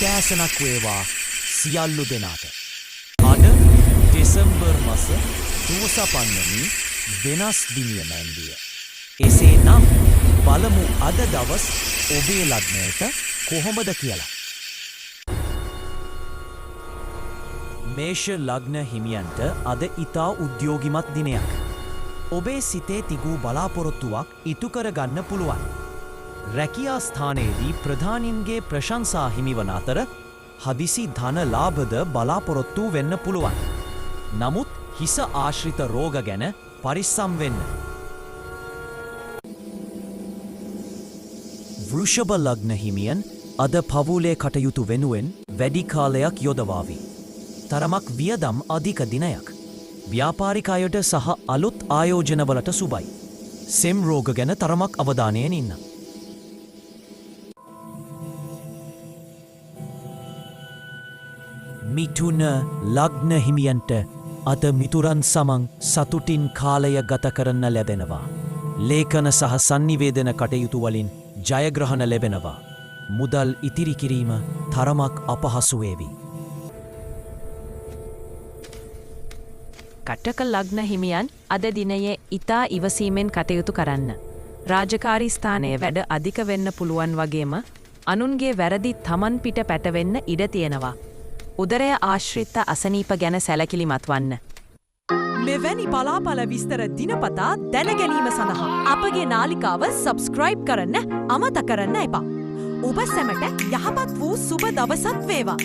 උදෑසනක් වේවා සියල්ලු දෙනාට. අද දෙසැම්බර් මාස 25 වෙනි වෙනස් දිනය මැන්දිය. එසේනම් බලමු අද දවස් ඔබේ ලග්නයට කොහොමද කියලා. මේෂ ලග්න හිමියන්ට අද ඉතා උද්‍යෝගිමත් දිනයක්. ඔබේ සිතේ තිබූ බලාපොරොත්තුවක් ඉටු කරගන්න පුළුවන්. රැකියා ස්ථානයේදී ප්‍රධානීන්ගේ ප්‍රශංසා හිමිවන අතර හදිසි ධන ලාභද බලාපොරොත්තු වෙන්න පුළුවන්. නමුත් හිස ආශ්‍රිත රෝග ගැන පරිස්සම් වෙන්න. වෘෂභ ලග්න හිමියන් අද පවුලේ කටයුතු වෙනුවෙන් වැඩි කාලයක් යොදවාවි. තරමක් වියදම් අධික දිනයක්. ව්‍යාපාරික අයට සහ අලුත් ආයෝජනවලට සුබයි. සෙම් රෝග ගැන තරමක් අවධානයෙන් ඉන්න. මිථුන ලග්න හිමියන්ට අද මිතුරන් සමන් සතුටින් කාලය ගත කරන්න ලැබෙනවා. ලේඛන සහ sannivedana කටයුතු වලින් ජයග්‍රහණ ලැබෙනවා. මුදල් ඉතිරි කිරීම තරමක් අපහසු වේවි. කටක ලග්න හිමියන් අද දිනයේ ඉතා ඉවසීමෙන් කටයුතු කරන්න. රාජකාරී ස්ථානයේ වැඩ අධික වෙන්න පුළුවන් වගේම අනුන්ගේ වැරදි තමන් පිට පැටවෙන්න ඉඩ තියෙනවා. උදරය ආශ්‍රිත අසනීප ගැන සැලකිලිමත් වන්න. මෙවැනි පලාපල විස්තර දිනපතා දැනගැනීම සඳහා අපගේ නාලිකාව සබස්ක්‍රයිබ් කරන්න අමතක කරන්න එපා. ඔබ සැමට යහපත් වූ සුබ දවසක් වේවා.